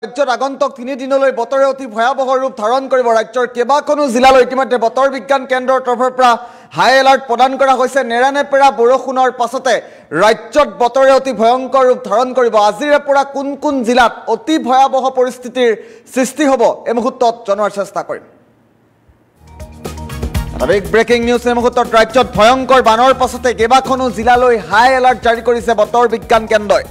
ৰাজ্যত আগন্তুক 3 দিনলৈ বতৰে অতি ভয়াৱহ ৰূপ ধাৰণ কৰিব ৰাজ্যৰ কেবাখনো জিলালৈ ইতিমধ্যে বতৰ বিজ্ঞান কেন্দ্ৰৰ তৰফৰ পৰা হাই এলাৰ্ট প্ৰদান কৰা হৈছে নেৰানেপেৰা বৰষুণৰ পাছতে ৰাজ্যত বতৰে অতি ভয়ংকৰ ৰূপ ধাৰণ কৰিব আজিৰে পৰা কোন জিলাত অতি ভয়াৱহ পৰিস্থিতিৰ সৃষ্টি হ'ব এই মুহূৰ্তত জনোৱাৰ চেষ্টা কৰিম ব্ৰেকিং নিউজ এই মুহূৰ্তত ৰাজ্যত ভয়ংকৰ বানৰ পাছতে কেবাখনো জিলালৈ হাই এলাৰ্ট জাৰি কৰিছে বতৰ বিজ্ঞান কেন্দ্ৰই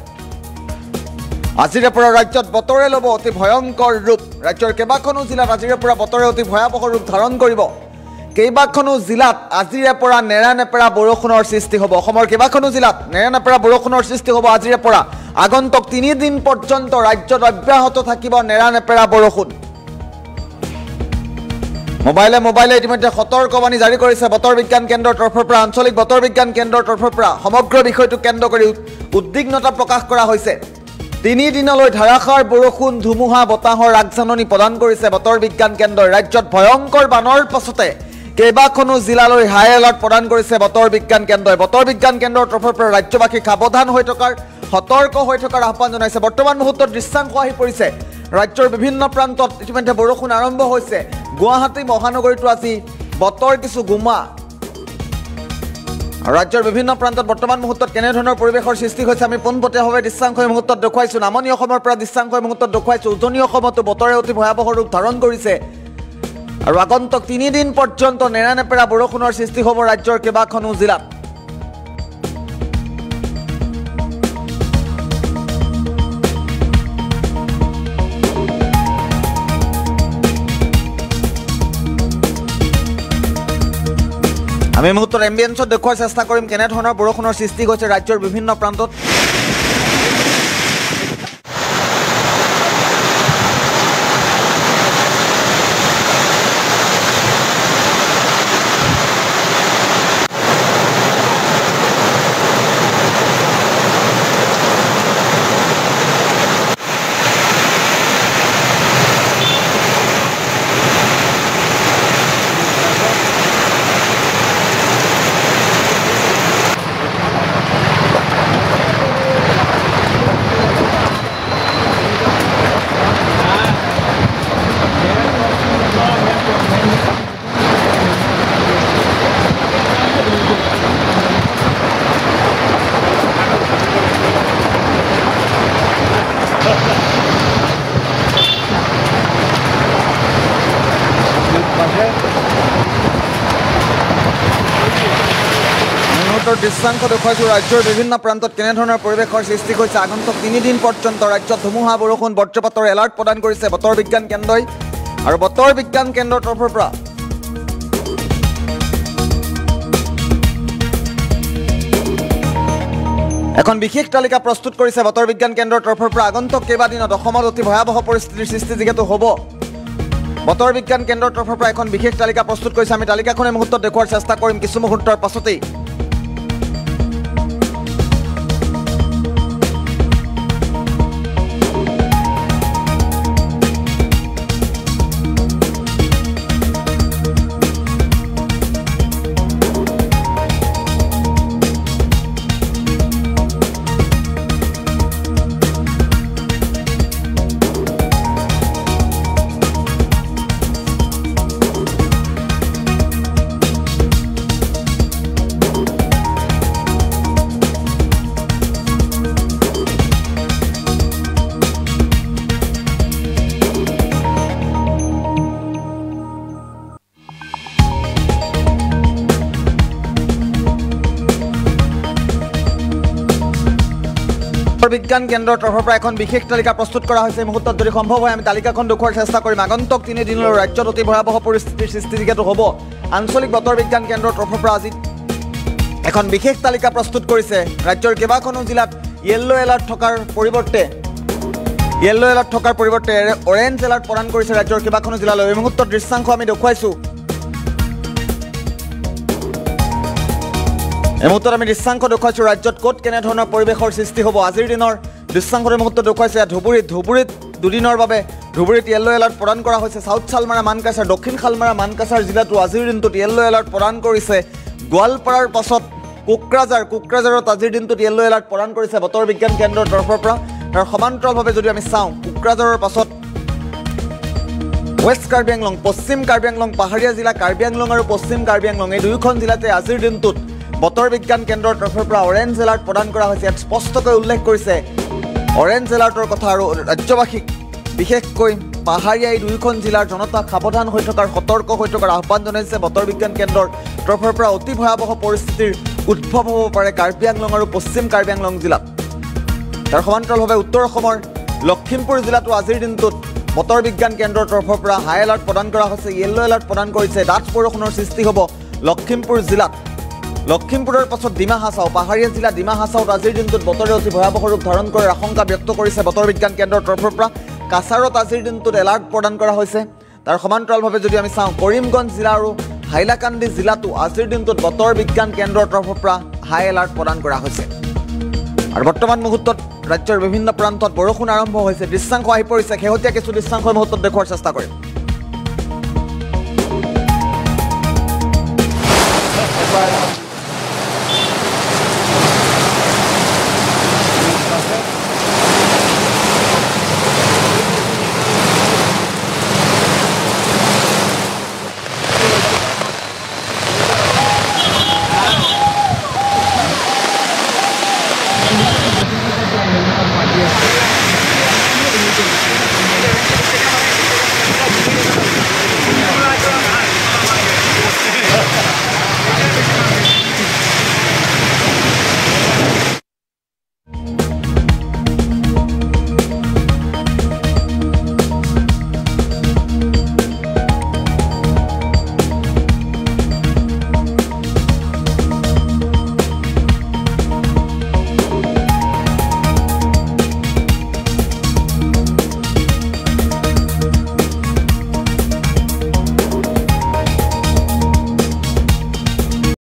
আজিৰে পৰা ৰাজ্যত বতৰে ল'ব অতি ভয়ংকৰ ৰূপ ৰাজ্যৰ কেবাখনো জিলাত আজিৰে পৰা বতৰে অতি ভয়াৱহ ৰূপ ধাৰণ কৰিব কেইবাখনো জিলাত আজিৰে পৰা নেৰানেপেৰা বৰষুণৰ সৃষ্টি হ'ব অসমৰ কেইবাখনো জিলাত নেৰানেপেৰা বৰষুণৰ সৃষ্টি হ'ব আজিৰে পৰা আগন্তুক 3 দিন পৰ্যন্ত ৰাজ্যত অব্যাহত থাকিব নেৰানেপেৰা বৰষুণ মোবাইলে ইতিমধ্যে সতৰ্কবাণী জাৰি কৰিছে বতৰ বিজ্ঞান কেন্দ্ৰৰ তৰফৰ পৰা আঞ্চলিক বতৰ বিজ্ঞান কেন্দ্ৰৰ তৰফৰ পৰা সমগ্ৰ বিষয়টো কেন্দ্ৰ কৰি উদ্বিগ্নতা প্ৰকাশ কৰা হৈছে 3 দিনলৈ ধাৰাসাৰ বৰষুণ ধুমুহা বতাহৰ আগজাননী প্ৰদান কৰিছে বতৰ বিজ্ঞান কেন্দ্ৰই ৰাজ্যত ভয়ংকৰ বানৰ পাছতে কেবাখনো জিলালৈ হাই এলাৰ্ট প্ৰদান কৰিছে বতৰ বিজ্ঞান কেন্দ্ৰৰ তৰফৰ পৰা ৰাজ্যবাসীক সাৱধান হৈ থকাৰ সতৰ্ক হৈ থকাৰ আহ্বান জনাইছে বৰ্তমান মুহূৰ্তত দৃশ্যাংশ আহি পৰিছে ৰাজ্যৰ বিভিন্ন প্ৰান্তত ইতিমধ্যে বৰষুণ আৰম্ভ হৈছে গুৱাহাটী মহানগৰীতো আজি বতৰ কিছু গুমা ৰাজ্যৰ বিভিন্ন প্ৰান্তত বৰ্তমান মুহূৰ্তত কেনে ধৰণৰ পৰিৱেশৰ সৃষ্টি হৈছে আমি পোনপটীয়াভাৱে দৃশ্যাংশ মুহূৰ্তত দেখুৱাইছো নামনি অসমৰ পৰা দৃশ্যাংশ মুহূৰ্তত দেখুৱাইছো উজনি অসমতো বতৰে অতি ভয়াৱহ ৰূপ ধাৰণ কৰিছে আৰু আগন্তুক 3 দিন পৰ্যন্ত নেৰানেপেৰা বৰষুণৰ সৃষ্টি হ'ব ৰাজ্যৰ কেবাখনো জিলাত আমি মুহূৰ্তত এম্বিয়েন্সত দেখুৱাৰ চেষ্টা কৰিম কেনে ধৰণৰ বৰষুণৰ সৃষ্টি হৈছে ৰাজ্যৰ বিভিন্ন প্ৰান্তত দৃশ্যাংশ দেখুৱাইছো ৰাজ্যৰ বিভিন্ন প্ৰান্তত কেনে ধৰণৰ পৰিৱেশৰ সৃষ্টি হৈছে আগন্তুক 3 দিন পৰ্যন্ত ৰাজ্যত ধুমুহা বৰষুণ বজ্ৰপাতৰ এলাৰ্ট প্ৰদান কৰিছে বতৰ বিজ্ঞান কেন্দ্ৰই আৰু বতৰ বিজ্ঞান কেন্দ্ৰৰ তৰফৰ পৰা এখন বিশেষ তালিকা প্ৰস্তুত কৰিছে বতৰ বিজ্ঞান কেন্দ্ৰৰ তৰফৰ পৰা আগন্তুক কেইবাদিনত অসমত অতি ভয়াৱহ পৰিস্থিতিৰ সৃষ্টি যিহেতু হ'ব বতৰ বিজ্ঞান কেন্দ্ৰৰ তৰফৰ পৰা এখন বিশেষ তালিকা প্ৰস্তুত কৰিছে আমি তালিকাখন এই মুহূৰ্তত দেখুৱাৰ চেষ্টা কৰিম কিছু মুহূৰ্তৰ পাছতেই বিজ্ঞান কেন্দ্ৰৰ তৰফৰ পৰা এখন বিশেষ তালিকা প্ৰস্তুত কৰা হৈছে মুহূৰ্তত যদি সম্ভৱ হয় আমি তালিকাখন দেখুৱাৰ চেষ্টা কৰিম আগন্তুক 3 দিনলৈ ৰাজ্যত অতি ভয়াৱহ পৰিস্থিতিৰ সৃষ্টি যিহেতু হ'ব আঞ্চলিক বতৰ বিজ্ঞান কেন্দ্ৰৰ তৰফৰ পৰা আজি এখন বিশেষ তালিকা প্ৰস্তুত কৰিছে ৰাজ্যৰ কেবাখনো জিলাত য়েল্লো এলাৰ্ট থকাৰ পৰিৱৰ্তে অৰেঞ্জ এলাৰ্ট প্ৰদান কৰিছে ৰাজ্যৰ কেবাখনো জিলালৈ এই মুহূৰ্তত দৃশ্যাংশ আমি দেখুৱাইছো এই মুহূৰ্তত আমি দৃশ্যাংশ দেখুৱাইছো ৰাজ্যত ক'ত কেনে ধৰণৰ পৰিৱেশৰ সৃষ্টি হ'ব আজিৰ দিনৰ দৃশ্যাংশৰ মুহূৰ্তত দেখুৱাইছে ধুবুৰীত দুদিনৰ বাবে ধুবুৰীত য়েল্লো এলাৰ্ট প্ৰদান কৰা হৈছে সাউথ শালমাৰা মানকাছাৰ দক্ষিণ শালমাৰা মানকাছাৰ জিলাতো আজিৰ দিনটোত য়েল্লো এলাৰ্ট প্ৰদান কৰিছে গোৱালপাৰাৰ পাছত কোকৰাঝাৰত আজিৰ দিনটোত য়েল্লো এলাৰ্ট প্ৰদান কৰিছে বতৰ বিজ্ঞান কেন্দ্ৰৰ তৰফৰ পৰা তাৰ সমান্তৰালভাৱে যদি আমি চাওঁ কোকৰাঝাৰৰ পাছত ৱেষ্ট কাৰ্বি আংলং, পশ্চিম কাৰ্বি আংলং, পাহাৰীয়া জিলা কাৰ্বি আংলং আৰু পশ্চিম কাৰ্বি আংলং এই দুয়োখন জিলাতে আজিৰ দিনটোত বতৰ বিজ্ঞান কেন্দ্ৰৰ তৰফৰ পৰা অৰেঞ্জ এলাৰ্ট প্ৰদান কৰা হৈছে। ইয়াত স্পষ্টকৈ উল্লেখ কৰিছে অৰেঞ্জ এলাৰ্টৰ কথা আৰু ৰাজ্যবাসীক বিশেষকৈ পাহাৰীয়া এই দুয়োখন জিলাৰ জনতাক সাৱধান হৈ থকাৰ সতৰ্ক হৈ থকাৰ আহ্বান জনাইছে বতৰ বিজ্ঞান কেন্দ্ৰৰ তৰফৰ পৰা। অতি ভয়াৱহ পৰিস্থিতিৰ উদ্ভৱ হ'ব পাৰে কাৰ্বি আংলং আৰু পশ্চিম কাৰ্বি আংলং জিলাত। তাৰ সমান্তৰালভাৱে উত্তৰ অসমৰ লখিমপুৰ জিলাতো আজিৰ দিনটোত বতৰ বিজ্ঞান কেন্দ্ৰৰ তৰফৰ পৰা হাই এলাৰ্ট প্ৰদান কৰা হৈছে, য়েল্ল' এলাৰ্ট প্ৰদান কৰিছে। ডাঠ বৰষুণৰ সৃষ্টি হ'ব লখিমপুৰ জিলাত। লখিমপুৰৰ পাছত ডিমা হাছাও, পাহাৰীয়া জিলা ডিমা হাছাওত আজিৰ দিনটোত বতৰে অতি ভয়াৱহ ৰূপ ধাৰণ কৰাৰ আশংকা ব্যক্ত কৰিছে বতৰ বিজ্ঞান কেন্দ্ৰৰ তৰফৰ পৰা। কাছাৰত আজিৰ দিনটোত এলাৰ্ট প্ৰদান কৰা হৈছে। তাৰ সমান্তৰালভাৱে যদি আমি চাওঁ কৰিমগঞ্জ জিলা আৰু হাইলাকান্দি জিলাতো আজিৰ দিনটোত বতৰ বিজ্ঞান কেন্দ্ৰৰ তৰফৰ পৰা হাই এলাৰ্ট প্ৰদান কৰা হৈছে। আৰু বৰ্তমান মুহূৰ্তত ৰাজ্যৰ বিভিন্ন প্ৰান্তত বৰষুণ আৰম্ভ হৈছে। দৃশ্যাংশ আহি পৰিছে, শেহতীয়া কিছু দৃশ্যাংশ মুহূৰ্তত দেখুওৱাৰ চেষ্টা কৰিম।